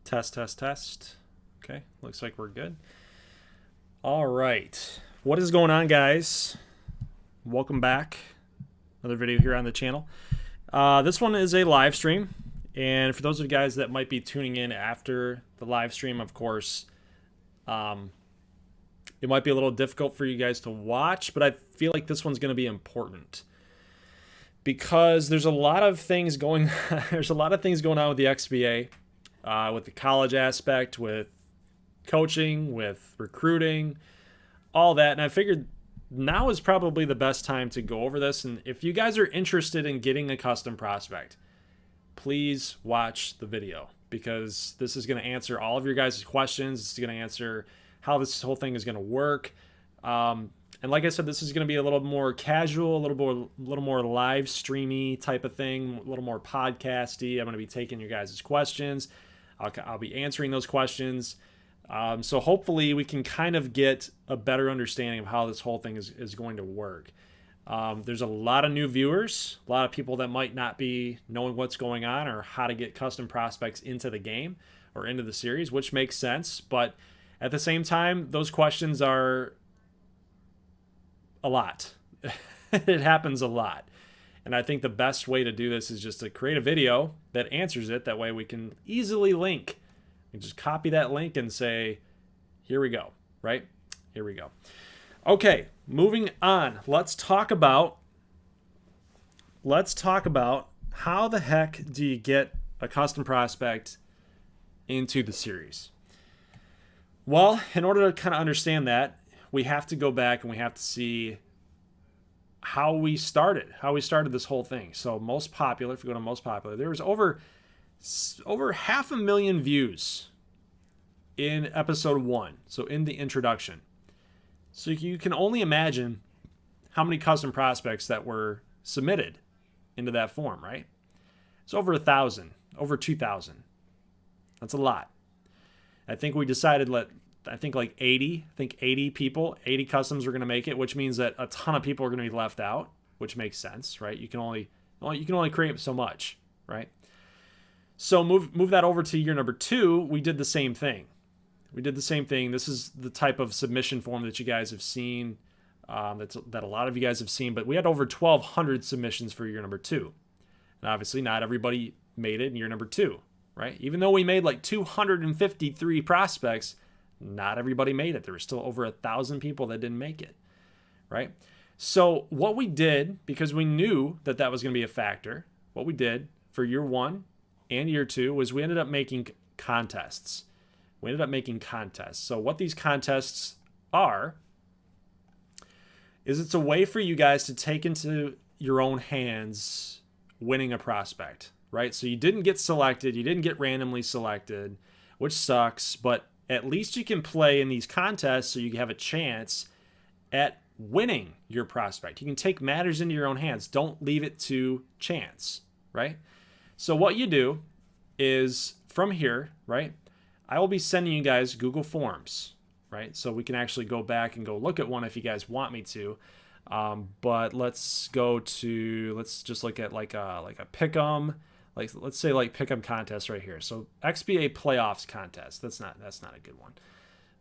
Test, test, test. Okay, looks like we're good. All right. What is going on, guys? Welcome back. Another video here on the channel. This one is a live stream. And for those of you guys that might be tuning in after the live stream, of course, it might be a little difficult for you guys to watch, but I feel like this one's going to be important because there's a lot of things going there's a lot of things going on with the XBA. With the college aspect, with coaching, with recruiting, all that. And I figured now is probably the best time to go over this. And if you guys are interested in getting a custom prospect, please watch the video because this is going to answer all of your guys' questions. It's going to answer how this whole thing is going to work. And like I said, this is going to be a little more casual, a little more live streamy type of thing, a little more podcasty. I'm going to be taking your guys' questions. I'll be answering those questions. So hopefully we can kind of get a better understanding of how this whole thing is going to work. There's a lot of new viewers, a lot of people that might not be knowing what's going on or how to get custom prospects into the game or into the series, which makes sense. But at the same time, those questions are a lot. It happens a lot. And I think the best way to do this is just to create a video that answers it. That way we can easily link. You just copy that link and say, here we go, right? Here we go. Okay, moving on. Let's talk about how the heck do you get a custom prospect into the series? Well, in order to kind of understand that, we have to go back and we have to see how we started this whole thing. So most popular, if you go to most popular, there was over 500,000 views in episode 1. So in the introduction. So you can only imagine how many custom prospects that were submitted into that form, right? It's over 1,000, over 2,000. That's a lot. I think we decided like 80 people, 80 customs were going to make it, which means that a ton of people are going to be left out, which makes sense, right? You can only create so much, right? So move that over to year number 2. We did the same thing. This is the type of submission form that you guys have seen, that a lot of you guys have seen, but we had over 1,200 submissions for year number 2. And obviously not everybody made it in year number 2, right? Even though we made like 253 prospects, not everybody made it. There were still over 1,000 people that didn't make it, right? So what we did, because we knew that that was going to be a factor, what we did for year 1 and year 2 was we ended up making contests. So what these contests are is it's a way for you guys to take into your own hands winning a prospect, right? So you didn't get selected. You didn't get randomly selected, which sucks, but at least you can play in these contests so you have a chance at winning your prospect. You can take matters into your own hands. Don't leave it to chance, right? So what you do is from here, right, I will be sending you guys Google Forms, right? So we can actually go back and go look at one if you guys want me to. But let's just look at like a pick'em. Like let's say like pick'em contest right here. So XBA playoffs contest. That's not a good one.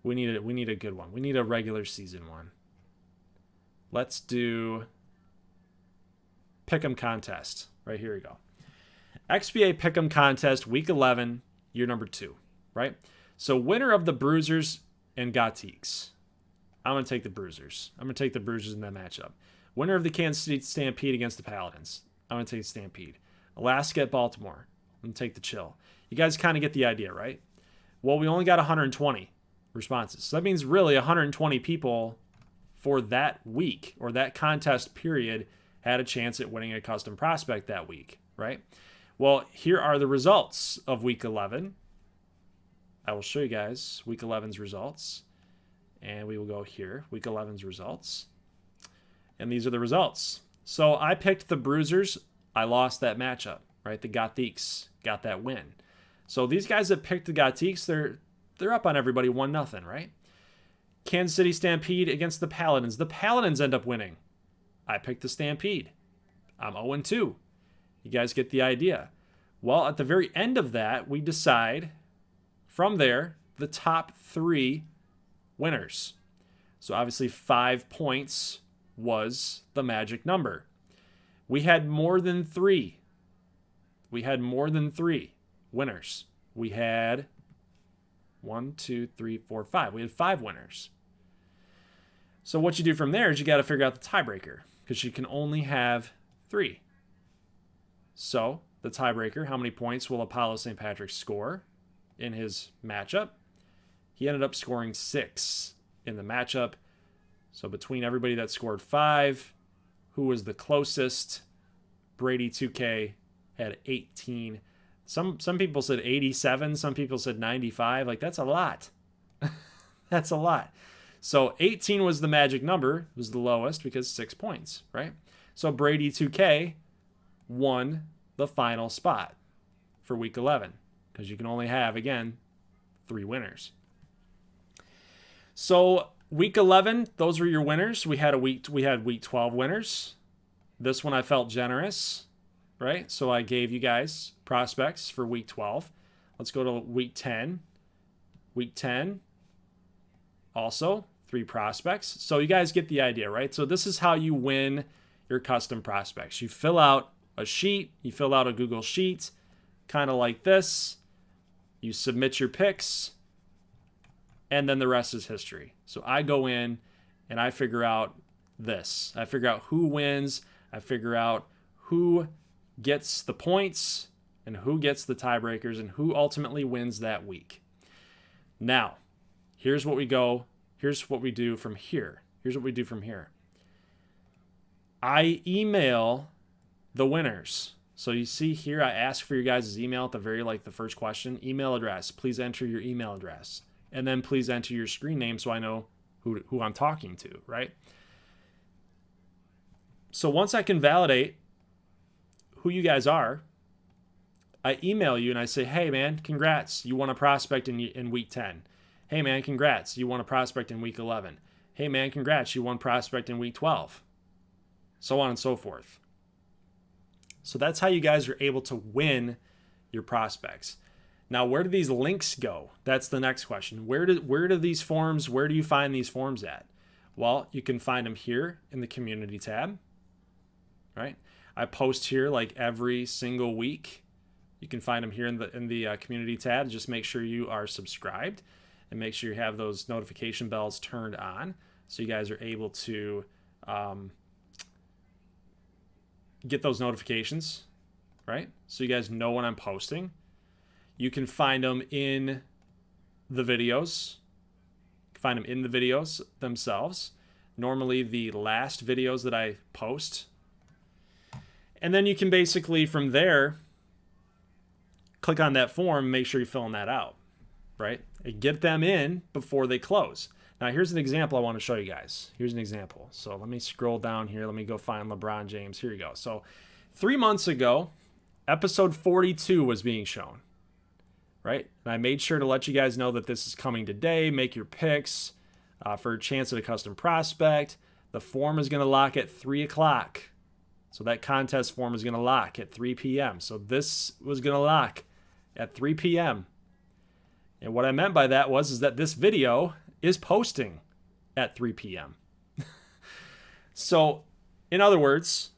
We need a good one. We need a regular season one. Let's do pick'em contest. Right here we go. XBA pick'em contest week 11, year number 2, right? So winner of the Bruisers and Gothiques. I'm going to take the Bruisers. I'm going to take the Bruisers in that matchup. Winner of the Kansas City Stampede against the Paladins. I'm going to take the Stampede. Alaska at Baltimore. I'm going to take the Chill. You guys kind of get the idea, right? Well, we only got 120 responses. So that means really 120 people for that week or that contest period had a chance at winning a custom prospect that week, right? Well, here are the results of week 11. I will show you guys week 11's results. And we will go here, week 11's results. And these are the results. So I picked the Bruisers. I lost that matchup, right? The Gothiques got that win. So these guys that picked the Gothiques, they're up on everybody 1-0, right? Kansas City Stampede against the Paladins. The Paladins end up winning. I picked the Stampede. I'm 0-2. You guys get the idea. Well, at the very end of that, we decide from there, the top 3 winners. So obviously 5 points was the magic number. We had more than 3. We had more than 3 winners. We had 1, 2, 3, 4, 5. We had 5 winners. So what you do from there is you got to figure out the tiebreaker, because you can only have 3. So the tiebreaker, how many points will Apollo St. Patrick score in his matchup? He ended up scoring 6 in the matchup. So between everybody that scored 5, who was the closest? Brady 2K had 18. Some people said 87. Some people said 95. Like, that's a lot. That's a lot. So 18 was the magic number. It was the lowest because 6 points, right? So Brady 2K won the final spot for week 11, because you can only have, again, 3 winners. So week 11, those were your winners. We had week 12 winners. This one I felt generous, right? So I gave you guys prospects for week 12. Let's go to week 10. Week 10, also 3 prospects. So you guys get the idea, right? So this is how you win your custom prospects. You fill out a sheet. You fill out a Google Sheet, kind of like this. You submit your picks, and then the rest is history. So I go in and I figure out this. I figure out who wins. I figure out who gets the points and who gets the tiebreakers and who ultimately wins that week. Now, here's what we go. Here's what we do from here. Here's what we do from here. I email the winners. So you see here, I ask for your guys' email at the very, the first question. Email address. Please enter your email address. And then please enter your screen name so I know who I'm talking to, right? So once I can validate who you guys are, I email you and I say, hey, man, congrats. You won a prospect in week 10. Hey, man, congrats. You won a prospect in week 11. Hey, man, congrats. You won prospect in week 12. So on and so forth. So that's how you guys are able to win your prospects. Now, where do these links go? That's the next question. Where do these forms, where do you find these forms at? Well, you can find them here in the community tab, right? I post here every single week. You can find them here in the community tab. Just make sure you are subscribed and make sure you have those notification bells turned on so you guys are able to get those notifications, right? So you guys know when I'm posting. You can find them in the videos. Find them in the videos themselves. Normally the last videos that I post. And then you can basically from there click on that form, make sure you're filling that out, right? And get them in before they close. Now here's an example I want to show you guys. Here's an example. So let me scroll down here. Let me go find LeBron James. Here you go. So 3 months ago, episode 42 was being shown, right? And I made sure to let you guys know that this is coming today. Make your picks for a chance at a custom prospect. The form is going to lock at 3 o'clock. So that contest form is going to lock at 3 p.m. So this was going to lock at 3 p.m. And what I meant by that is that this video is posting at 3 p.m. So, in other words,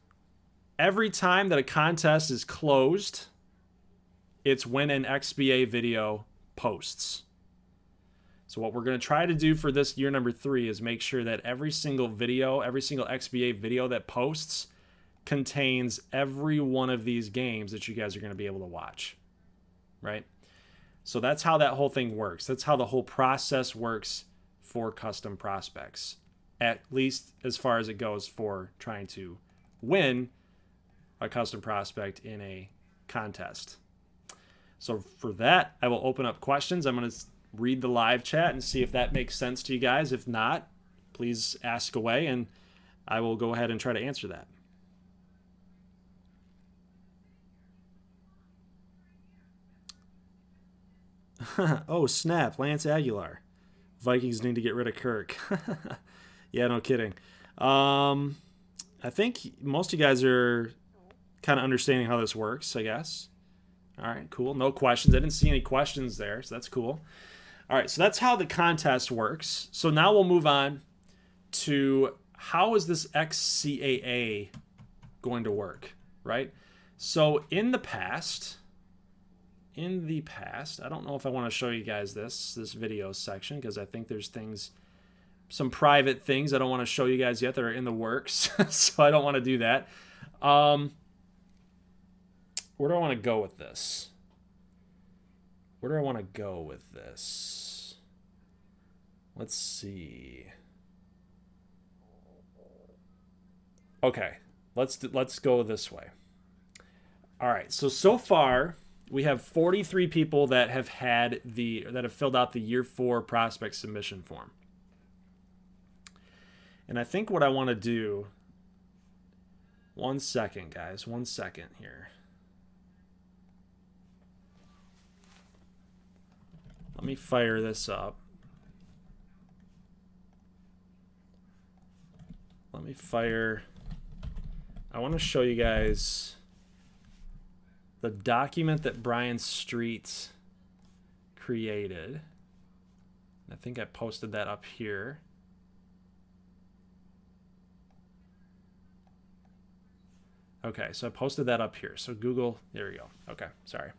every time that a contest is closed, it's when an XBA video posts. So what we're going to try to do for this year number 3 is make sure that every single video, every single XBA video that posts contains every one of these games that you guys are going to be able to watch, right? So that's how that whole thing works. That's how the whole process works for custom prospects, at least as far as it goes for trying to win a custom prospect in a contest. So for that, I will open up questions. I'm going to read the live chat and see if that makes sense to you guys. If not, please ask away and I will go ahead and try to answer that. Oh, snap. Lance Aguilar. Vikings need to get rid of Kirk. Yeah, no kidding. I think most of you guys are kind of understanding how this works, I guess. All right, cool. No questions. I didn't see any questions there, so that's cool. All right, so that's how the contest works. So now we'll move on to how is this XCAA going to work, right? So in the past, I don't know if I want to show you guys this video section because I think there's some private things I don't want to show you guys yet that are in the works. So I don't want to do that. Where do I want to go with this? Let's see. Okay, let's go this way. All right, so far we have 43 people that have filled out the year 4 prospect submission form. And I think what I want to do, one second, guys, one second here. Let me fire this up. I want to show you guys the document that Brian Street created. I think I posted that up here. Okay, so I posted that up here. So Google, there we go. Okay, sorry.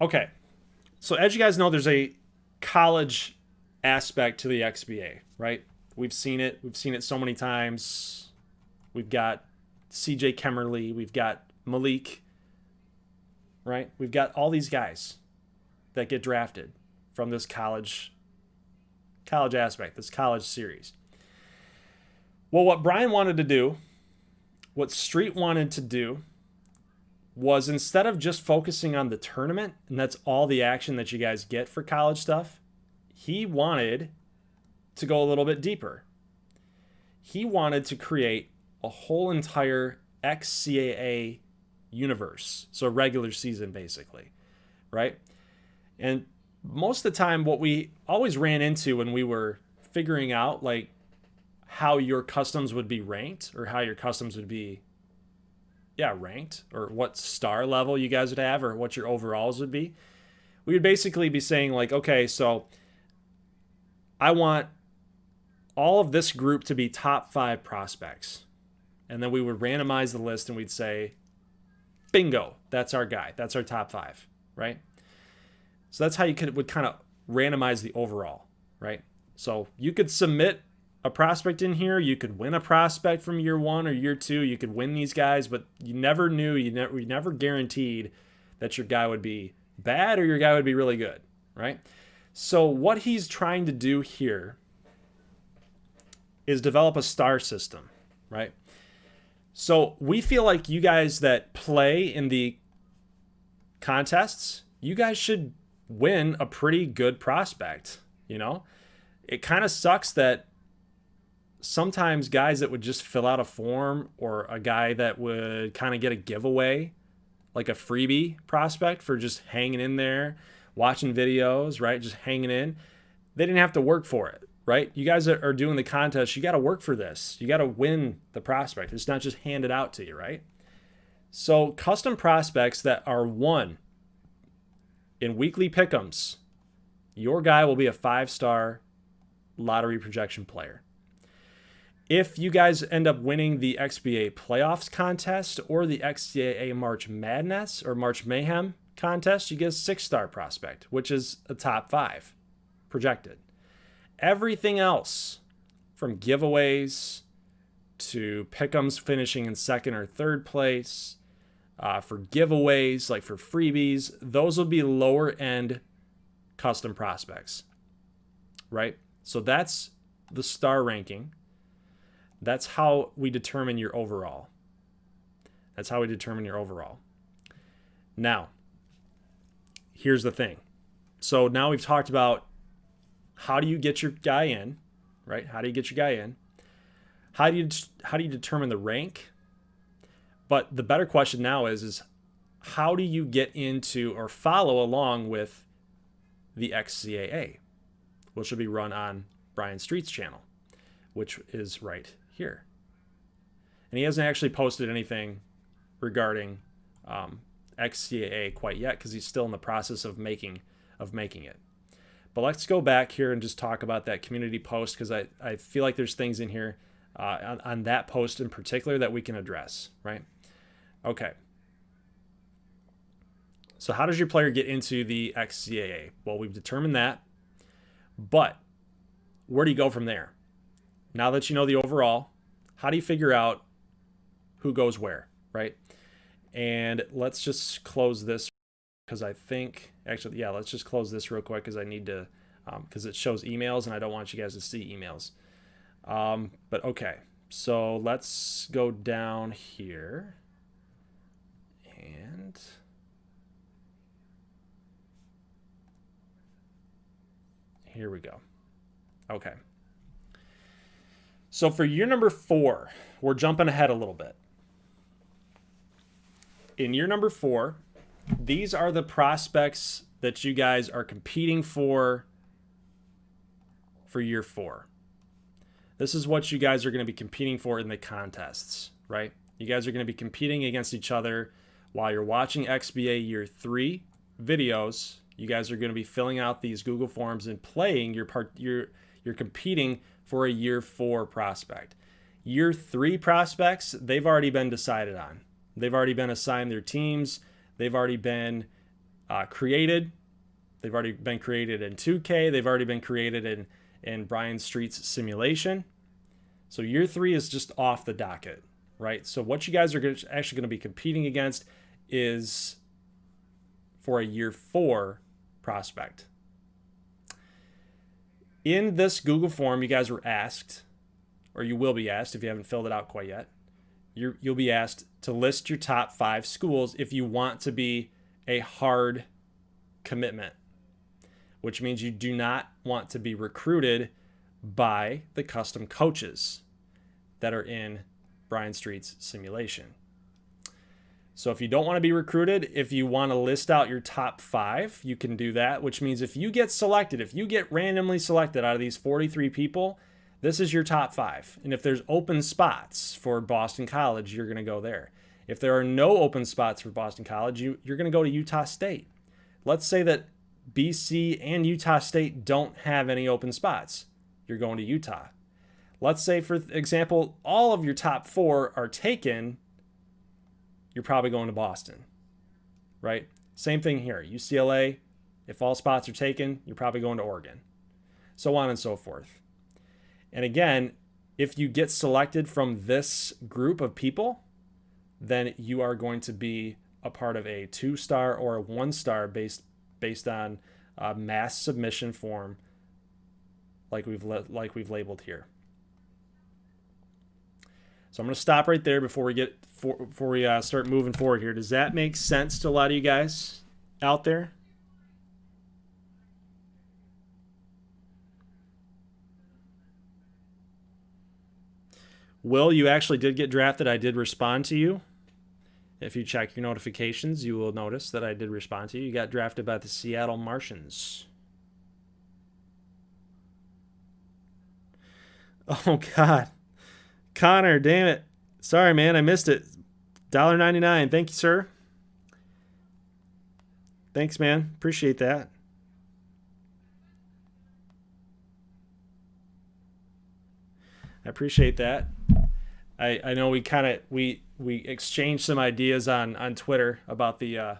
Okay, so as you guys know, there's a college aspect to the XBA, right? We've seen it. We've seen it so many times. We've got CJ Kemmerly. We've got Malik, right? We've got all these guys that get drafted from this college aspect, this college series. Well, what Brian wanted to do, what Street wanted to do, was instead of just focusing on the tournament, and that's all the action that you guys get for college stuff, he wanted to go a little bit deeper. He wanted to create a whole entire XCAA universe, so regular season basically, right? And most of the time what we always ran into when we were figuring out like how your customs would be ranked, or how your customs would be ranked, or what star level you guys would have, or what your overalls would be, we would basically be saying like, okay, so I want all of this group to be top 5 prospects. And then we would randomize the list and we'd say, bingo, that's our guy. That's our top 5, right? So that's how you would kind of randomize the overall, right? So you could submit a prospect in here. You could win a prospect from year 1 or year 2. You could win these guys, but you never knew, you never guaranteed that your guy would be bad or your guy would be really good, right? So what he's trying to do here is develop a star system, right? So we feel like you guys that play in the contests, you guys should win a pretty good prospect, you know? It kind of sucks that sometimes guys that would just fill out a form, or a guy that would kind of get a giveaway, like a freebie prospect for just hanging in there, watching videos, right? Just hanging in. They didn't have to work for it, right? You guys are doing the contest. You got to work for this. You got to win the prospect. It's not just handed out to you, right? So custom prospects that are won in weekly pick'ems, your guy will be a 5-star lottery projection player. If you guys end up winning the XBA playoffs contest or the XCAA March Madness or March Mayhem contest, you get a 6-star prospect, which is a top 5 projected. Everything else, from giveaways to pick'ems finishing in 2nd or 3rd place, for giveaways, like for freebies, those will be lower end custom prospects, right? So that's the star ranking. That's how we determine your overall. Now, here's the thing. So now we've talked about how do you get your guy in, right? How do you get your guy in? How do you determine the rank? But the better question now is how do you get into or follow along with the XCAA, which will be run on Brian Street's channel, which is right here. And he hasn't actually posted anything regarding XCAA quite yet because he's still in the process of making it. But let's go back here and just talk about that community post, because I feel like there's things in here on that post in particular that we can address, right? Okay. So how does your player get into the XCAA? Well, we've determined that, but where do you go from there? Now that you know the overall, how do you figure out who goes where, right? And let's just close this, because I think, actually, yeah, let's just close this real quick because I need to, because it shows emails and I don't want you guys to see emails. But okay, so let's go down here and here we go. Okay. So for year number 4, we're jumping ahead a little bit. In year number 4, these are the prospects that you guys are competing for year 4. This is what you guys are going to be competing for in the contests, right? You guys are going to be competing against each other while you're watching XBA year 3 videos. You guys are going to be filling out these Google Forms and playing your part. You're competing for a year 4 prospect. Year 3 prospects, they've already been decided on. They've already been assigned their teams. They've already been created. They've already been created in 2K. They've already been created in Brian Street's simulation. So year 3 is just off the docket, right? So what you guys are actually going to be competing against is for a year 4 prospect. In this Google form, you guys were asked, or you will be asked if you haven't filled it out quite yet, you'll be asked to list your top 5 schools if you want to be a hard commitment, which means you do not want to be recruited by the custom coaches that are in Brian Street's simulation. So if you don't want to be recruited, if you want to list out your top 5, you can do that, which means if you get selected, if you get randomly selected out of these 43 people, this is your top 5. And if there's open spots for Boston College, you're going to go there. If there are no open spots for Boston College, you're going to go to Utah State. Let's say that BC and Utah State don't have any open spots. You're going to Utah. Let's say, for example, all of your top 4 are taken. You're probably going to Boston, right? Same thing here. UCLA, if all spots are taken, you're probably going to Oregon. So on and so forth. And again, if you get selected from this group of people, then you are going to be a part of a 2-star or a 1-star based on a mass submission form like we've labeled here. So I'm going to stop right there before we start moving forward here. Does that make sense to a lot of you guys out there? Will, you actually did get drafted. I did respond to you. If you check your notifications, you will notice that I did respond to you. You got drafted by the Seattle Martians. Oh, God. Connor, damn it. Sorry, man. I missed it. $1.99. Thank you, sir. Thanks, man. Appreciate that. I appreciate that. I know we exchanged some ideas on Twitter about the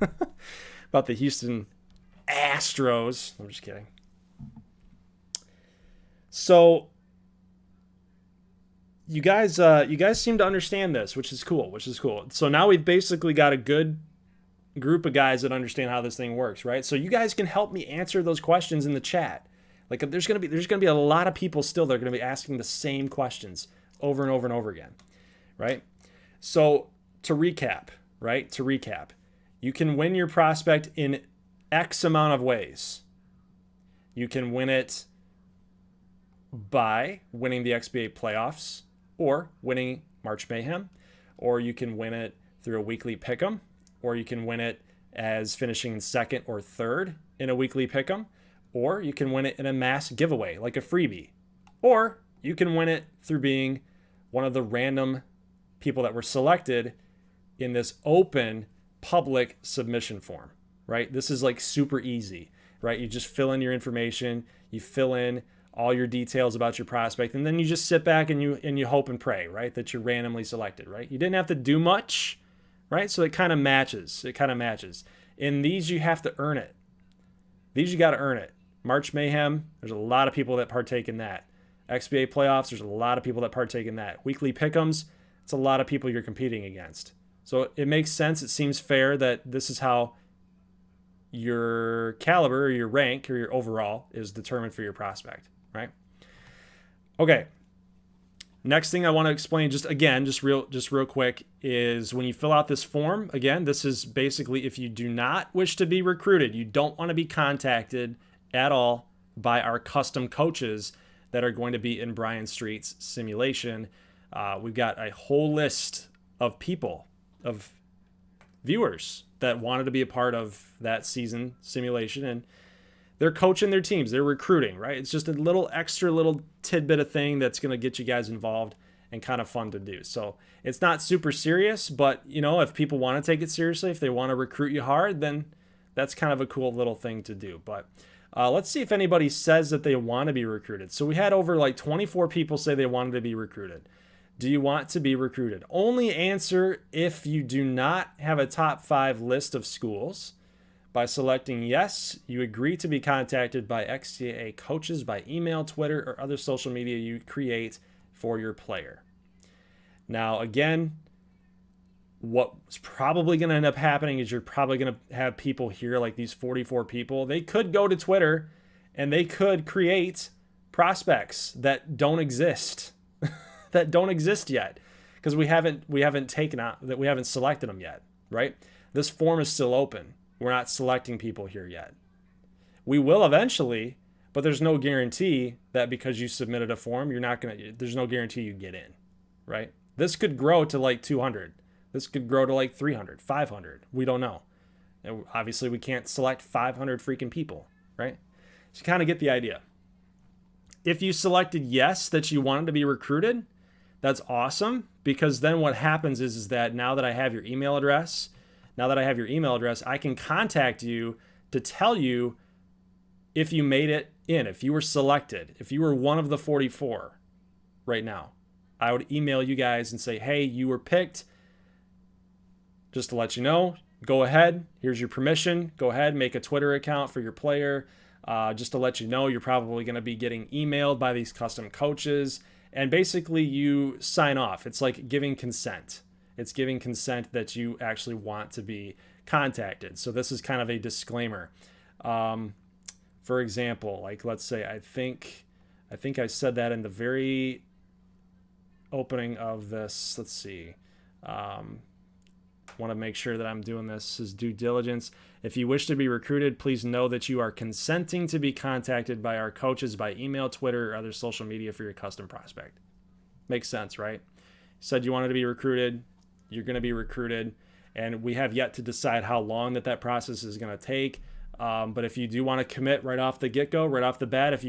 about the Houston Astros. I'm just kidding. So you guys seem to understand this, which is cool. So now we've basically got a good group of guys that understand how this thing works, right? So you guys can help me answer those questions in the chat. Like there's gonna be a lot of people still that are gonna be asking the same questions over and over and over again, right? So to recap, you can win your prospect in X amount of ways. You can win it by winning the XBA playoffs or winning March Mayhem, or you can win it through a weekly pick'em, or you can win it as finishing second or third in a weekly pick'em, or you can win it in a mass giveaway like a freebie, or you can win it through being one of the random people that were selected in this open public submission form, right? This is like super easy, right? You just fill in your information, you fill in all your details about your prospect, and then you just sit back and you hope and pray, right, that you're randomly selected, right? You didn't have to do much, right? So it kind of matches. It kind of matches. In these, you have to earn it. These, you got to earn it. March Mayhem, there's a lot of people that partake in that. XBA playoffs, there's a lot of people that partake in that. Weekly pick'ems, it's a lot of people you're competing against. So it makes sense. It seems fair that this is how your caliber or your rank or your overall is determined for your prospect, right? Okay. Next thing I want to explain, just real quick, is when you fill out this form, again, this is basically if you do not wish to be recruited, you don't want to be contacted at all by our custom coaches that are going to be in Brian Street's simulation. We've got a whole list of people, of viewers that wanted to be a part of that season simulation, and they're coaching their teams. They're recruiting, right? It's just a little extra little tidbit of thing that's going to get you guys involved and kind of fun to do. So it's not super serious, but if people want to take it seriously, if they want to recruit you hard, then that's kind of a cool little thing to do. But let's see if anybody says that they want to be recruited. So we had over like 24 people say they wanted to be recruited. Do you want to be recruited? Only answer if you do not have a top 5 list of schools. By selecting yes, you agree to be contacted by XCAA coaches by email, Twitter, or other social media you create for your player. Now, again, what's probably going to end up happening is you're probably going to have people here, like these 44 people. They could go to Twitter and they could create prospects that don't exist, that don't exist yet, because we haven't taken out that we haven't selected them yet, right? This form is still open. We're not selecting people here yet. We will eventually, but there's no guarantee that because you submitted a form, there's no guarantee you get in, right? This could grow to like 200. This could grow to like 300, 500. We don't know. And obviously, we can't select 500 freaking people, right? So you kind of get the idea. If you selected yes, that you wanted to be recruited, that's awesome, because then what happens is that now that I have your email address, I can contact you to tell you if you made it in, if you were selected, if you were one of the 44 right now. I would email you guys and say, hey, you were picked. Just to let you know, go ahead. Here's your permission. Go ahead, make a Twitter account for your player. Just to let you know, you're probably going to be getting emailed by these custom coaches. And basically, you sign off. It's like giving consent. It's giving consent that you actually want to be contacted. So this is kind of a disclaimer. For example, like let's say I think I said that in the very opening of this. Let's see. Want to make sure that I'm doing this as due diligence. If you wish to be recruited, please know that you are consenting to be contacted by our coaches by email, Twitter, or other social media for your custom prospect. Makes sense, right? Said you wanted to be recruited. You're going to be recruited, and we have yet to decide how long that process is going to take. But if you do want to commit right off the get-go, right off the bat, if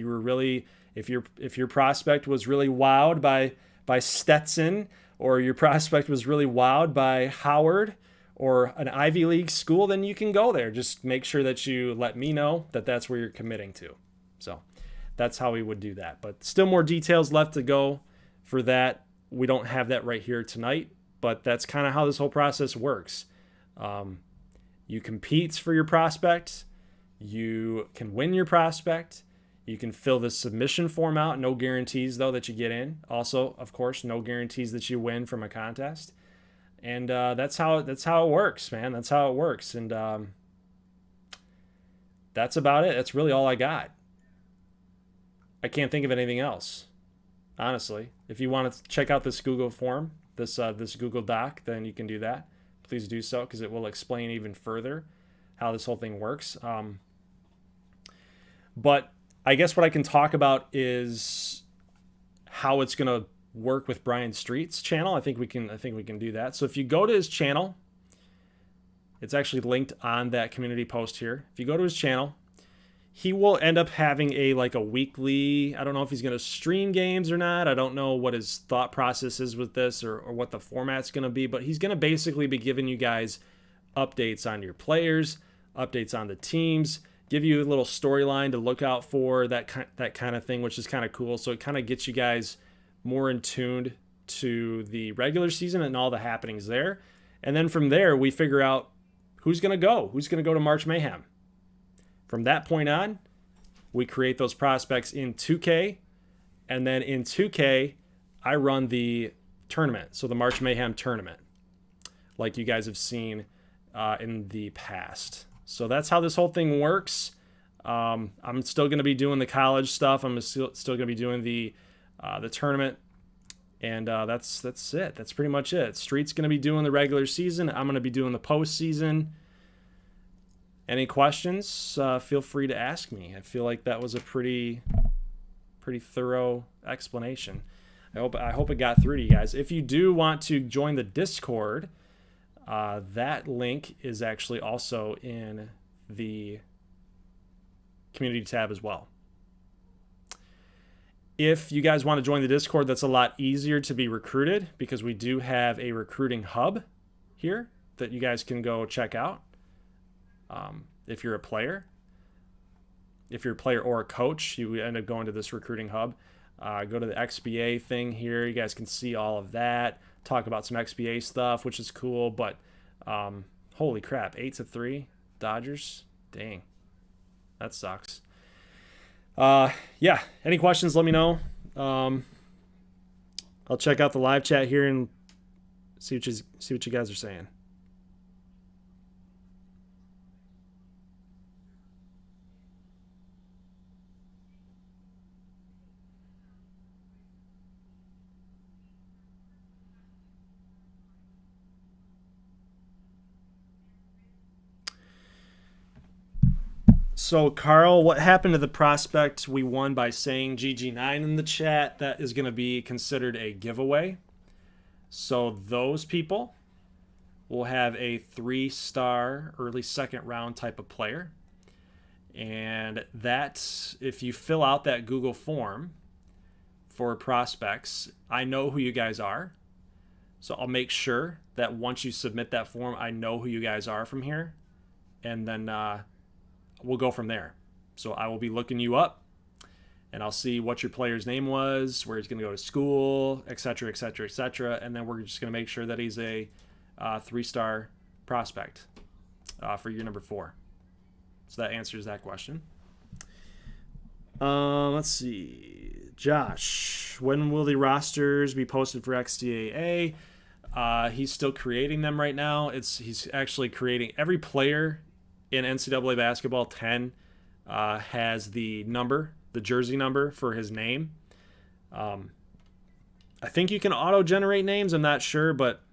your prospect was really wowed by Stetson, or your prospect was really wowed by Howard or an Ivy League school, then you can go there. Just make sure that you let me know that that's where you're committing to. So that's how we would do that. But still more details left to go for that. We don't have that right here tonight, but that's kind of how this whole process works. You compete for your prospect. You can win your prospect. You can fill the submission form out. No guarantees, though, that you get in. Also, of course, no guarantees that you win from a contest. And that's how it works, man. That's how it works. And that's about it. That's really all I got. I can't think of anything else, honestly. If you want to check out this Google form, this Google Doc, then you can do that. Please do so, because it will explain even further how this whole thing works. But I guess what I can talk about is how it's going to work with Brian Street's channel. I think we can do that. So if you go to his channel, it's actually linked on that community post here. If you go to his channel, he will end up having a weekly, I don't know if he's going to stream games or not. I don't know what his thought process is with this or what the format's going to be, but he's going to basically be giving you guys updates on your players, updates on the teams, give you a little storyline to look out for, that kind of thing, which is kind of cool. So it kind of gets you guys more in tuned to the regular season and all the happenings there. And then from there, we figure out who's going to go to March Mayhem. From that point on, we create those prospects in 2K, and then in 2K, I run the tournament, so the March Mayhem tournament, like you guys have seen in the past. So that's how this whole thing works. I'm still going to be doing the college stuff. I'm still going to be doing the tournament, and that's it. That's pretty much it. Street's going to be doing the regular season. I'm going to be doing the postseason. Any questions? Feel free to ask me. I feel like that was a pretty thorough explanation. I hope it got through to you guys. If you do want to join the Discord, that link is actually also in the community tab as well. If you guys want to join the Discord, that's a lot easier to be recruited because we do have a recruiting hub here that you guys can go check out. If you're a player or a coach, you end up going to this recruiting hub. Go to the XBA thing here. You guys can see all of that. Talk about some XBA stuff, which is cool. But holy crap, 8-3 Dodgers. Dang, that sucks. Yeah. Any questions? Let me know. I'll check out the live chat here and see what you guys are saying. So, Carl, what happened to the prospect we won by saying GG9 in the chat? That is going to be considered a giveaway. So those people will have a 3-star early second round type of player. And that, if you fill out that Google form for prospects, I know who you guys are. So I'll make sure that once you submit that form, I know who you guys are from here. And then we'll go from there. So I will be looking you up, and I'll see what your player's name was, where he's going to go to school, etc., etc., etc. And then we're just going to make sure that he's a 3-star prospect for year number 4. So that answers that question. Let's see. Josh, when will the rosters be posted for XCAA? He's still creating them right now. He's actually creating every player in NCAA basketball 10 has the jersey number for his name. I think you can auto-generate names. I'm not sure, but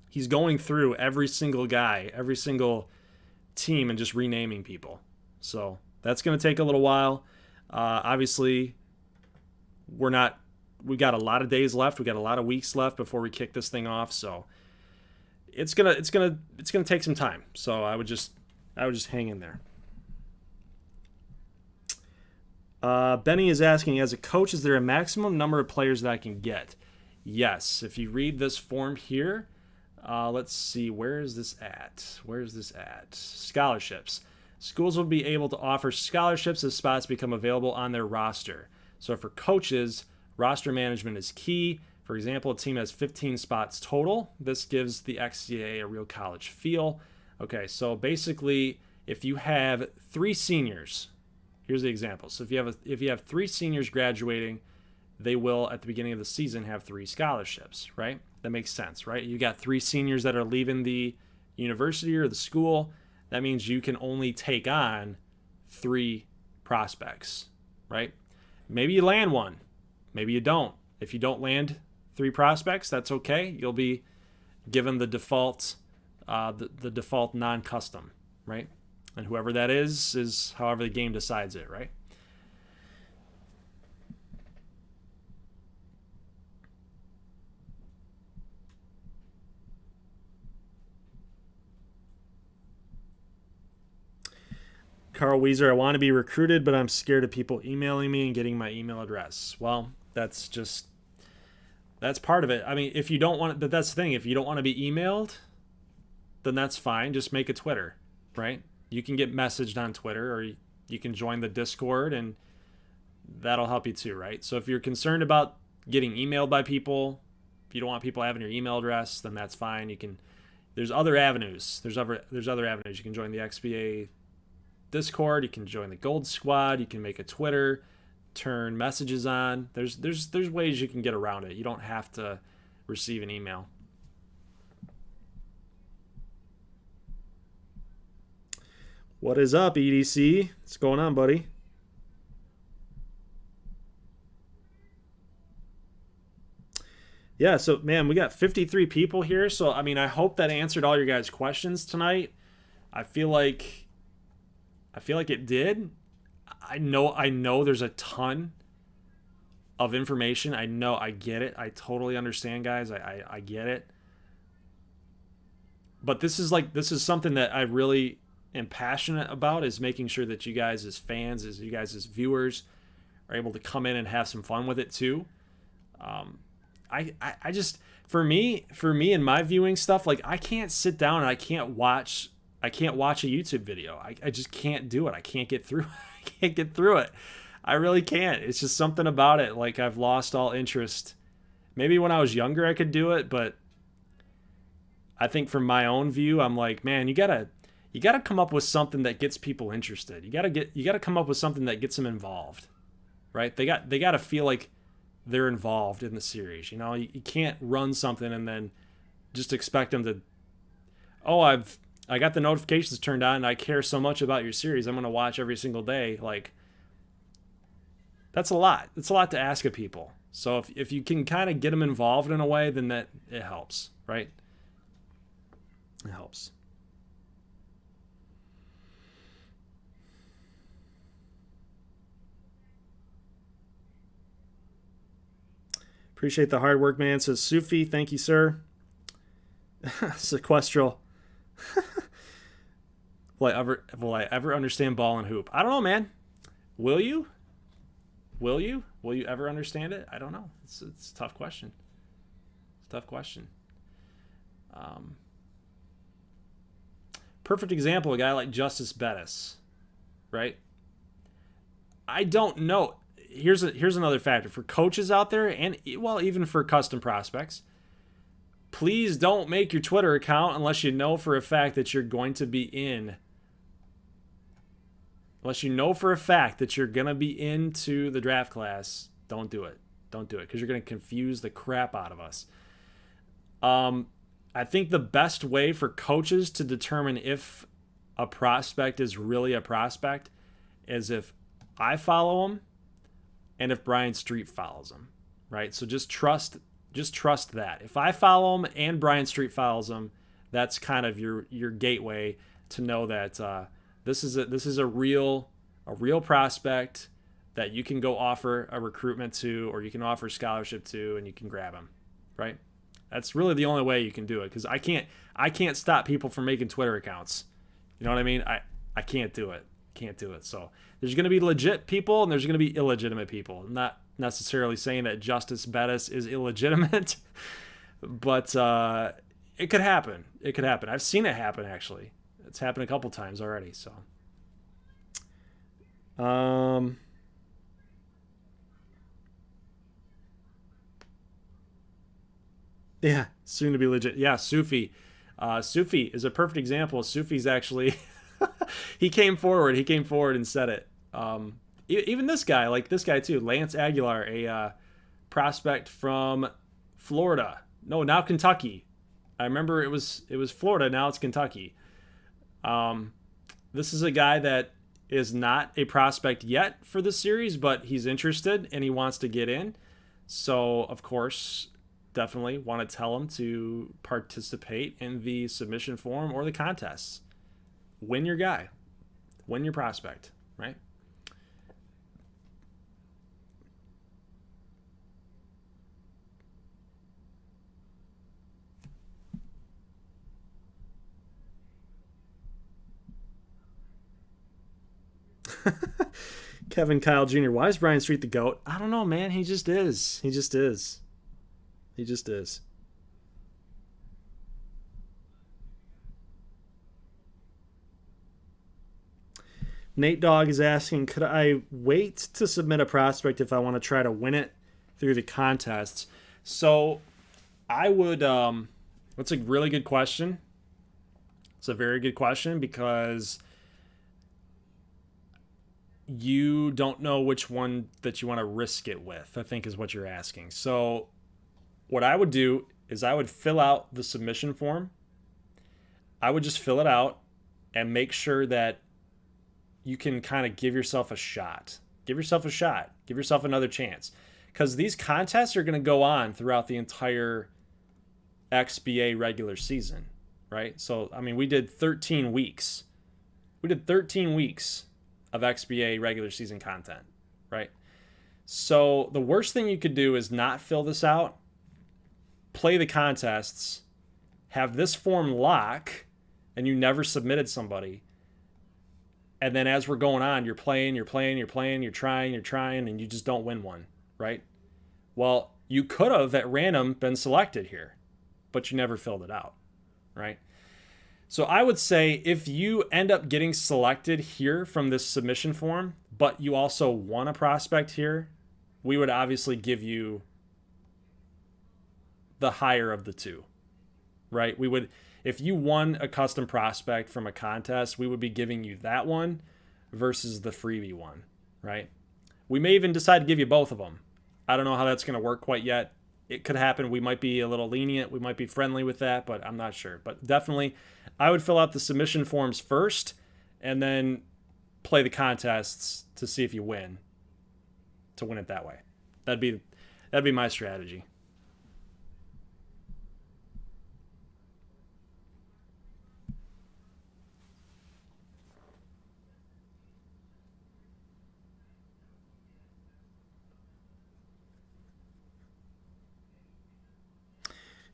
he's going through every single guy, every single team, and just renaming people. So that's going to take a little while. Obviously, we got a lot of days left. We got a lot of weeks left before we kick this thing off. So it's gonna take some time. So I would just hang in there. Benny is asking, as a coach, is there a maximum number of players that I can get? Yes. If you read this form here, let's see, where is this at? Scholarships. Schools will be able to offer scholarships as spots become available on their roster. So for coaches, roster management is key. For example, a team has 15 spots total. This gives the XCAA a real college feel. Okay, so basically, if you have 3 seniors, here's the example. So if you have 3 seniors graduating, they will, at the beginning of the season, have 3 scholarships, right? That makes sense, right? You got 3 seniors that are leaving the university or the school. That means you can only take on 3 prospects, right? Maybe you land one. Maybe you don't. If you don't land 3 prospects, that's okay. You'll be given the default non-custom, right? And whoever that is however the game decides it, right? Carl Weiser, I want to be recruited, but I'm scared of people emailing me and getting my email address. Well, that's part of it. I mean, if you don't want, but that's the thing. If you don't want to be emailed, then that's fine. Just make a Twitter, right? You can get messaged on Twitter, or you can join the Discord, and that'll help you too, right? So if you're concerned about getting emailed by people, if you don't want people having your email address, then that's fine. You can. There's other avenues. There's other avenues. You can join the XBA Discord. You can join the Gold Squad. You can make a Twitter, turn messages on. There's ways you can get around it. You don't have to receive an email. What is up, EDC? What's going on, buddy? Yeah, so man, we got 53 people here. So I mean, I hope that answered all your guys' questions tonight. I feel like it did. I know there's a ton of information. I get it. I totally understand, guys. I get it. But this is something that I really am passionate about, is making sure that you guys as fans, as you guys as viewers, are able to come in and have some fun with it too. I just, for me and my viewing stuff, like I can't sit down and I can't watch a YouTube video. I just can't do it. I can't get through it. I really can't. It's just something about it. Like I've lost all interest. Maybe when I was younger I could do it, but I think from my own view, I'm like, man, you gotta come up with something that gets people interested. You gotta come up with something that gets them involved, right? They gotta feel like they're involved in the series. You know, you can't run something and then just expect them to, oh, I got the notifications turned on and I care so much about your series, I'm going to watch every single day. Like, that's a lot. It's a lot to ask of people. So if you can kind of get them involved in a way, then it helps, right? It helps. Appreciate the hard work, man. Says Sufi. Thank you, sir. Sequestral. Will I ever understand ball and hoop? I don't know, man. Will you? Will you ever understand it? I don't know. It's a tough question. It's a tough question. Perfect example, a guy like Justice Bettis, right? I don't know. Here's another factor for coaches out there, and well, even for custom prospects. Please don't make your Twitter account unless you know for a fact that you're going to be in. Unless you know for a fact that you're going to be into the draft class, don't do it. Don't do it, because you're going to confuse the crap out of us. I think the best way for coaches to determine if a prospect is really a prospect is if I follow them and if Brian Street follows him, right? So just trust that. If I follow him and Brian Street follows him, that's kind of your gateway to know that this is a real prospect that you can go offer a recruitment to, or you can offer scholarship to, and you can grab him, right? That's really the only way you can do it, because I can't stop people from making Twitter accounts. You know what I mean? I can't do it. Can't do it. So there's going to be legit people and there's going to be illegitimate people. I'm not necessarily saying that Justice Bettis is illegitimate, but it could happen. It could happen. I've seen it happen, actually. It's happened a couple times already. So, yeah, soon to be legit. Yeah, Sufi. Sufi is a perfect example. Sufi's actually he came forward and said it. Even this guy too, Lance Aguilar, a prospect from Florida. No, now Kentucky. I remember it was Florida. Now it's Kentucky. This is a guy that is not a prospect yet for the series, but he's interested and he wants to get in. So of course, definitely want to tell him to participate in the submission form or the contests. Win your guy. Win your prospect, right? Kevin Kyle Jr. Why is Brian Street the GOAT? I don't know, man. He just is. He just is. He just is. Nate Dogg is asking, could I wait to submit a prospect if I want to try to win it through the contests? So I would, that's a really good question. It's a very good question because you don't know which one that you want to risk it with, I think is what you're asking. So what I would do is I would fill out the submission form. I would just fill it out and make sure that you can kind of give yourself a shot. Give yourself a shot. Give yourself another chance. Because these contests are going to go on throughout the entire XBA regular season, right? So, I mean, we did 13 weeks. We did 13 weeks of XBA regular season content, right? So the worst thing you could do is not fill this out, play the contests, have this form lock, and you never submitted somebody. And then as we're going on, you're trying, and you just don't win one, right? Well, you could have at random been selected here, but you never filled it out, right? So I would say if you end up getting selected here from this submission form, but you also want a prospect here, we would obviously give you the higher of the two, right? We would, if you won a custom prospect from a contest, we would be giving you that one versus the freebie one, right? We may even decide to give you both of them. I don't know how that's going to work quite yet. It could happen. We might be a little lenient. We might be friendly with that, but I'm not sure. But definitely, I would fill out the submission forms first and then play the contests to see if you win, to win it that way. That'd be my strategy.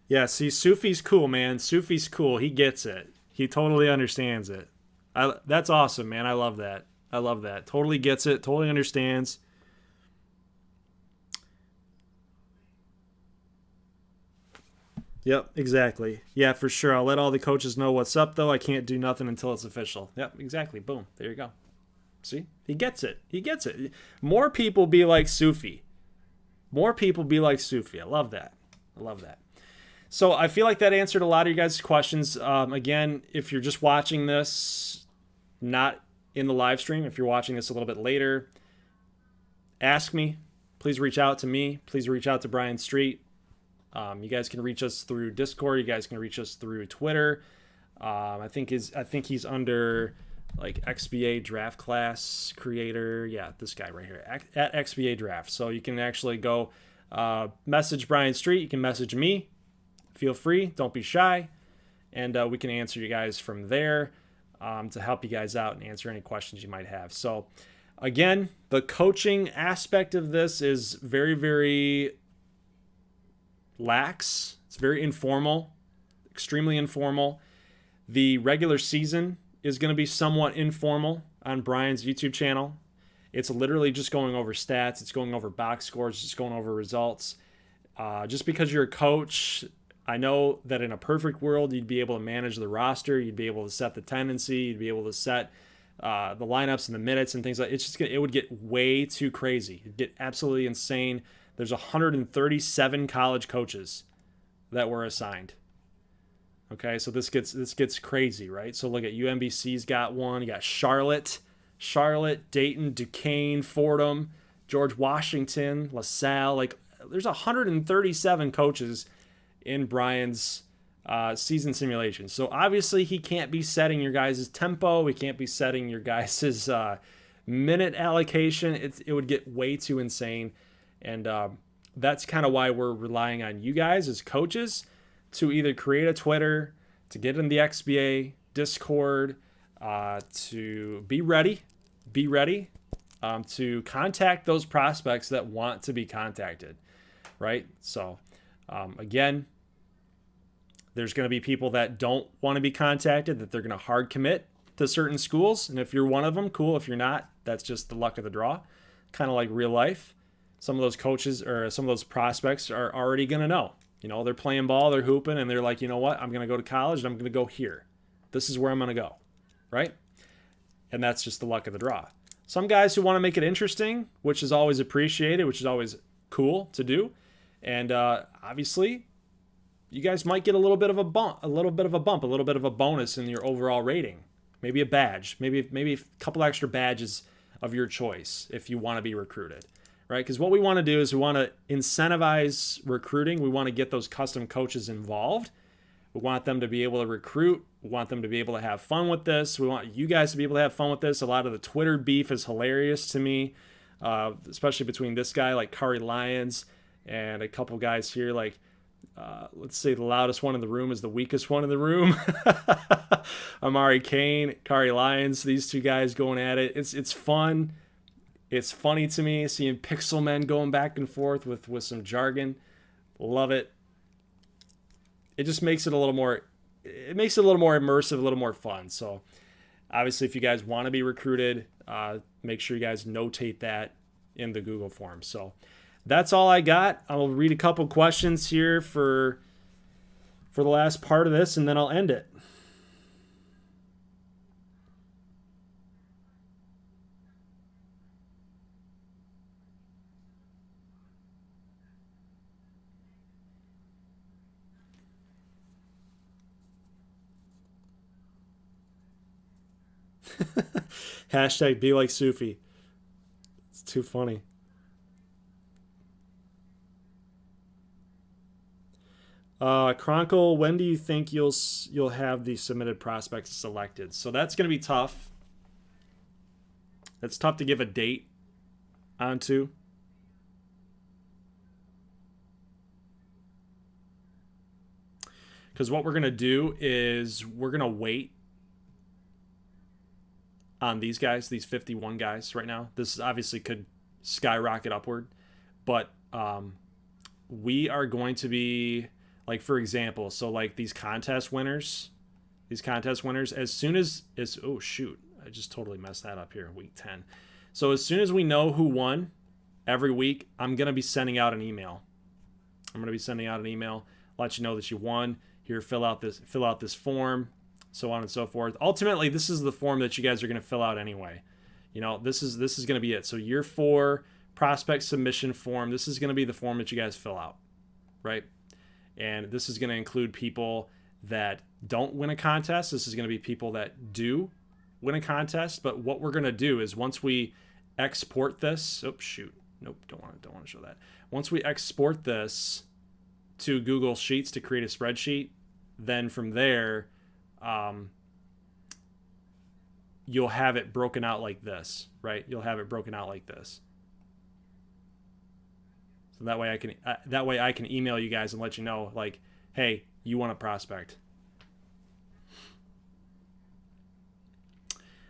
Yeah, see, Sufi's cool, man. Sufi's cool. He gets it. He totally understands it. That's awesome, man. I love that. I love that. Totally gets it. Totally understands. Yep, exactly. Yeah, for sure. I'll let all the coaches know what's up, though. I can't do nothing until it's official. Yep, exactly. Boom. There you go. See? He gets it. He gets it. More people be like Sufi. More people be like Sufi. I love that. I love that. So I feel like that answered a lot of you guys' questions. Again, if you're just watching this, not in the live stream, if you're watching this a little bit later, ask me. Please reach out to me. Please reach out to Brian Street. You guys can reach us through Discord. You guys can reach us through Twitter. I think he's under like XBA Draft Class Creator. Yeah, this guy right here at XBA Draft. So you can actually go message Brian Street. You can message me. Feel free. Don't be shy. And we can answer you guys from there to help you guys out and answer any questions you might have. So again, the coaching aspect of this is very, very lax. It's very informal, extremely informal. The regular season is going to be somewhat informal on Brian's YouTube channel. It's literally just going over stats. It's going over box scores. Just going over results. Just because you're a coach, I know that in a perfect world, you'd be able to manage the roster. You'd be able to set the tendency. You'd be able to set the lineups and the minutes and things like that. It would get way too crazy. It'd get absolutely insane. There's 137 college coaches that were assigned. Okay, so this gets crazy, right? So look at UMBC's got one. You got Charlotte, Dayton, Duquesne, Fordham, George Washington, LaSalle. Like there's 137 coaches in Brian's season simulation. So obviously he can't be setting your guys' tempo. He can't be setting your guys' minute allocation. It would get way too insane. And that's kind of why we're relying on you guys as coaches to either create a Twitter, to get in the XBA Discord, to be ready to contact those prospects that want to be contacted, right? So again, there's going to be people that don't want to be contacted, that they're going to hard commit to certain schools. And if you're one of them, cool. If you're not, that's just the luck of the draw, kind of like real life. Some of those coaches or some of those prospects are already going to know. You know, they're playing ball, they're hooping, and they're like, you know what? I'm going to go to college, and I'm going to go here. This is where I'm going to go, right? and that's just the luck of the draw. Some guys who want to make it interesting, which is always appreciated, which is always cool to do. And obviously, you guys might get a little bit of a bump, a little bit of a bonus in your overall rating. Maybe a badge, maybe a couple extra badges of your choice if you want to be recruited, right? Because what we want to do is we want to incentivize recruiting. We want to get those custom coaches involved. We want them to be able to recruit. We want them to be able to have fun with this. We want you guys to be able to have fun with this. A lot of the Twitter beef is hilarious to me, especially between this guy like Kari Lyons and a couple guys here like, let's say the loudest one in the room is the weakest one in the room. Amari Kane, Kari Lyons, these two guys going at it. It's fun. It's funny to me seeing Pixel Men going back and forth with some jargon. Love it. It just makes it a little more, immersive, a little more fun. So obviously if you guys want to be recruited, make sure you guys notate that in the Google form. So that's all I got. I'll read a couple questions here for the last part of this, and then I'll end it. Hashtag be like Sufi. It's too funny. Chronicle, when do you think you'll have the submitted prospects selected? So that's going to be tough. It's tough to give a date onto. Because what we're going to do is we're going to wait on these guys, these 51 guys right now. This obviously could skyrocket upward, but we are going to be, like, for example, so like these contest winners, as soon as, oh shoot, I just totally messed that up here, week 10. So as soon as we know who won every week, I'm going to be sending out an email. Let you know that you won. Here, fill out this form, so on and so forth. Ultimately, this is the form that you guys are going to fill out anyway. You know, this is going to be it. So year 4 prospect submission form, this is going to be the form that you guys fill out, right? And this is going to include people that don't win a contest. This is going to be people that do win a contest. But what we're going to do is once we export this, oh shoot, nope, don't want to show that. Once we export this to Google Sheets to create a spreadsheet, then from there, you'll have it broken out like this, right? You'll have it broken out like this. So that way I can email you guys and let you know, like, hey, you want a prospect.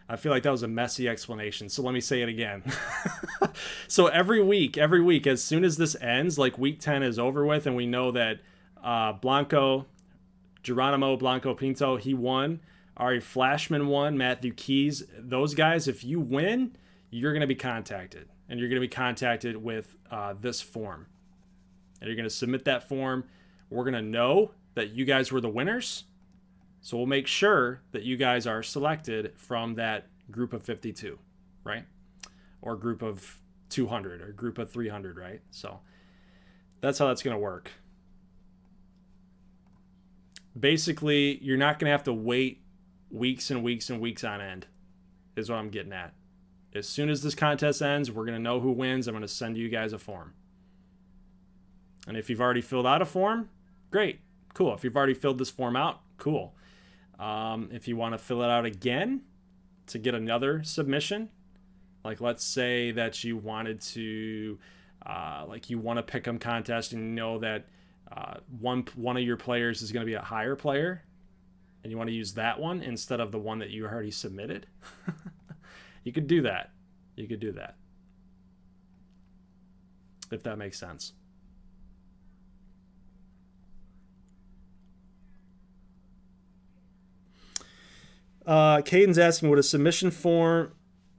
I feel like that was a messy explanation, so let me say it again. So every week, as soon as this ends, like week 10 is over with, and we know that Geronimo Blanco Pinto, he won. Ari Flashman won. Matthew Keys, those guys, if you win, you're going to be contacted. And you're going to be contacted with this form. And you're going to submit that form. We're going to know that you guys were the winners. So we'll make sure that you guys are selected from that group of 52, right? Or group of 200 or group of 300, right? So that's how that's going to work. Basically, you're not going to have to wait weeks and weeks and weeks on end, is what I'm getting at. As soon as this contest ends, we're going to know who wins. I'm going to send you guys a form. And if you've already filled out a form, great, cool. If you've already filled this form out, cool. If you want to fill it out again to get another submission, like let's say that you wanted to, like you want a pick'em contest and you know that one of your players is going to be a higher player, and you want to use that one instead of the one that you already submitted. You could do that. If that makes sense. Caden's asking, would a submission form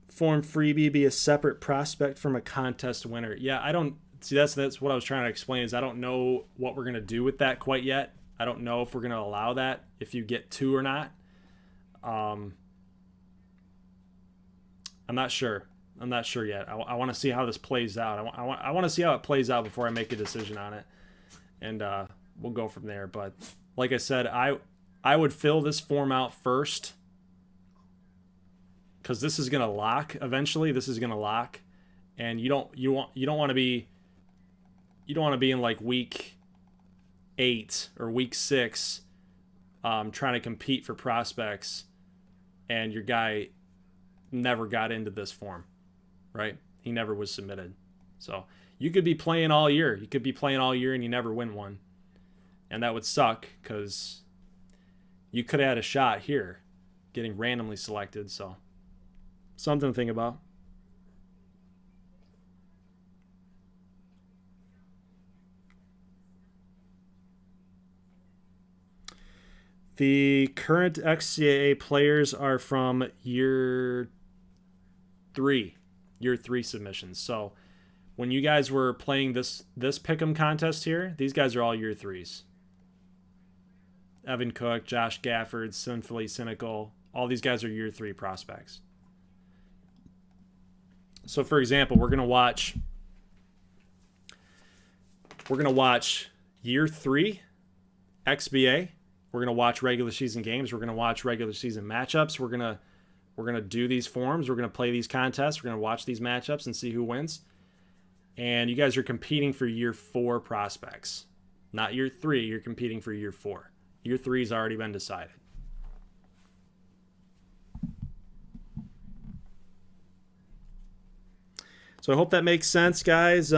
freebie be a separate prospect from a contest winner? Yeah, I don't see. That's what I was trying to explain. Is I don't know what we're gonna do with that quite yet. I don't know if we're gonna allow that if you get 2 or not. I'm not sure. I'm not sure yet. I want to see how this plays out. I want to see how it plays out before I make a decision on it, and we'll go from there. But like I said, I would fill this form out first, because this is gonna lock eventually. This is gonna lock, and you don't want to be in like week 8 or week 6, trying to compete for prospects, and your guy never got into this form, right? He never was submitted. So you could be playing all year. You could be playing all year and you never win one, and that would suck, because you could have had a shot here getting randomly selected. So something to think about. The current XCAA players are from year 3 submissions. So when you guys were playing this pick'em contest here, these guys are all year 3s. Evan Cook, Josh Gafford, Sinfully Cynical, all these guys are year 3 prospects. So for example, we're gonna watch year 3 XBA. We're gonna watch regular season games. We're gonna watch regular season matchups. We're gonna do these forms. We're gonna play these contests. We're gonna watch these matchups and see who wins. And you guys are competing for year 4 prospects, not year 3. You're competing for year 4. Year 3's already been decided. So I hope that makes sense, guys.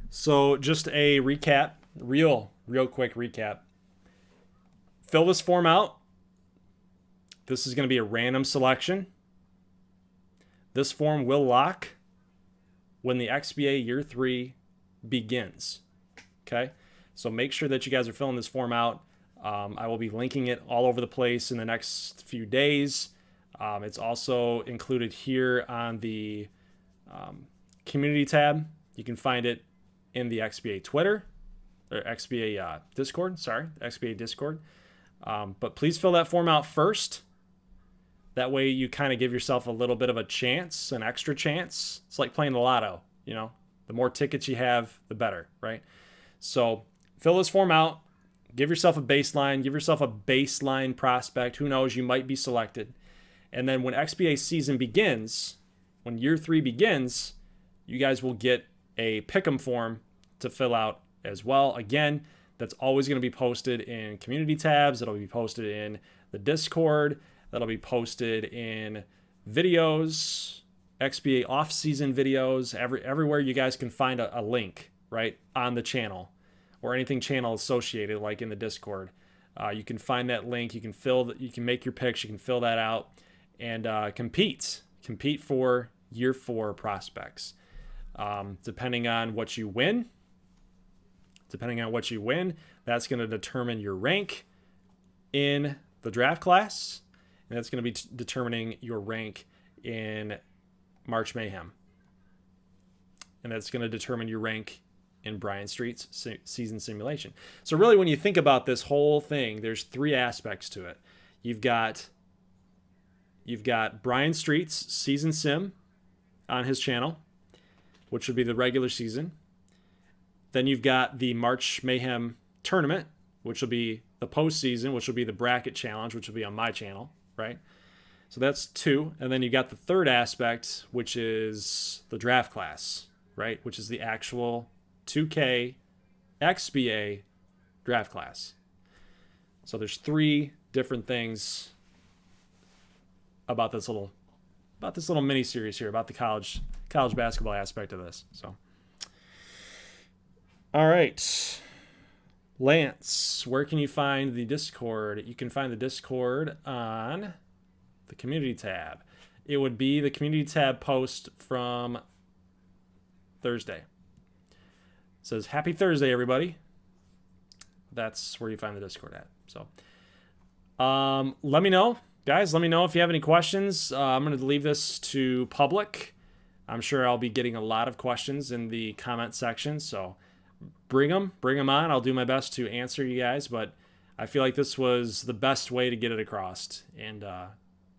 So just a recap, real quick recap. Fill this form out. This is going to be a random selection. This form will lock when the XBA year 3 begins. Okay, so make sure that you guys are filling this form out. I will be linking it all over the place in the next few days. It's also included here on the community tab. You can find it in the XBA Twitter, or XBA Discord, XBA Discord. But please fill that form out first. That way you kind of give yourself a little bit of a chance, an extra chance. It's like playing the lotto, you know? The more tickets you have, the better, right? So fill this form out, give yourself a baseline, give yourself a baseline prospect. Who knows, you might be selected. And then when XBA season begins, when year 3 begins, you guys will get a pick'em form to fill out as well. Again, that's always going to be posted in community tabs. It'll be posted in the Discord. That'll be posted in videos, XBA off-season videos, everywhere you guys can find a link, right, on the channel, or anything channel associated, like in the Discord. You can find that link. You can make your picks. You can fill that out and compete for year 4 prospects. Depending on what you win, that's going to determine your rank in the draft class, and that's going to be determining your rank in March Mayhem, and that's going to determine your rank in Brian Street's season simulation. So really, when you think about this whole thing, there's 3 aspects to it. You've got Brian Street's season sim on his channel, which would be the regular season. Then you've got the March Mayhem tournament, which will be the postseason, which will be the bracket challenge, which will be on my channel, right? So that's 2. And then you got the third aspect, which is the draft class, right? Which is the actual 2K XBA draft class. So there's 3 different things about this little mini series here, about the college basketball aspect of this. So, all right, Lance, where can you find the Discord? You can find the Discord on the community tab. It would be the community tab post from Thursday. It says, happy Thursday, everybody. That's where you find the Discord at. So let me know, guys. Let me know if you have any questions. I'm going to leave this to public. I'm sure I'll be getting a lot of questions in the comment section, so bring them on. I'll do my best to answer you guys, but I feel like this was the best way to get it across. And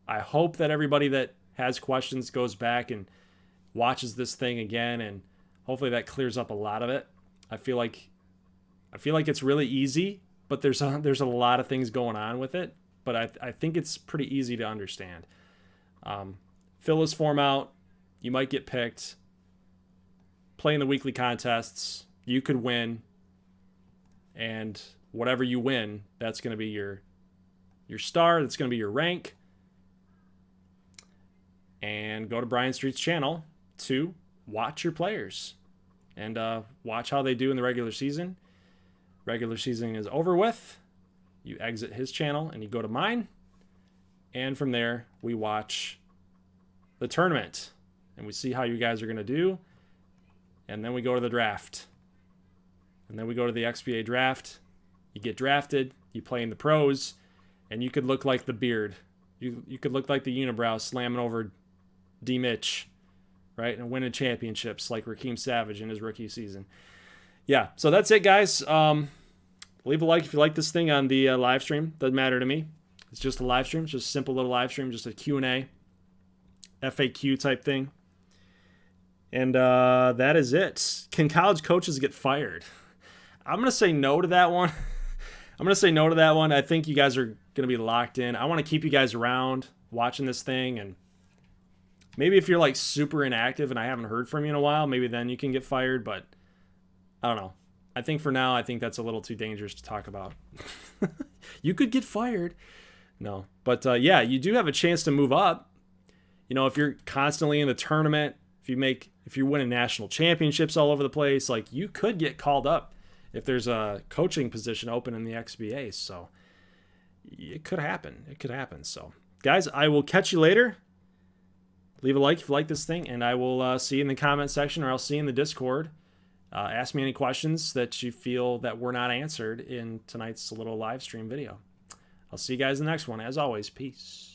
I hope that everybody that has questions goes back and watches this thing again, and hopefully that clears up a lot of it. I feel like it's really easy, but there's a lot of things going on with it. But I think it's pretty easy to understand. Fill this form out. You might get picked. Play in the weekly contests. You could win. And whatever you win, that's going to be your star. That's going to be your rank. And go to Brian Street's channel to watch your players. And watch how they do in the regular season. Regular season is over with. You exit his channel and you go to mine. And from there, we watch the tournament. And we see how you guys are going to do. And then we go to the draft. And then we go to the XBA draft. You get drafted. You play in the pros. And you could look like the Beard. You could look like the Unibrow slamming over D. Mitch. Right? And winning championships like Raheem Savage in his rookie season. Yeah, so that's it, guys. Leave a like if you like this thing on the live stream. Doesn't matter to me. It's just a live stream. It's just a simple little live stream. Just a Q&A. FAQ type thing. And that is it. Can college coaches get fired? I'm going to say no to that one. I think you guys are going to be locked in. I want to keep you guys around watching this thing. And maybe if you're like super inactive and I haven't heard from you in a while, maybe then you can get fired. But I don't know. I think for now, I think that's a little too dangerous to talk about. You could get fired. No. But yeah, you do have a chance to move up. You know, if you're constantly in the tournament, if you're winning national championships all over the place, like you could get called up if there's a coaching position open in the XBA. So it could happen. So guys, I will catch you later. Leave a like if you like this thing, and I will see you in the comment section, or I'll see you in the Discord. Ask me any questions that you feel that were not answered in tonight's little live stream video. I'll see you guys in the next one. As always, peace.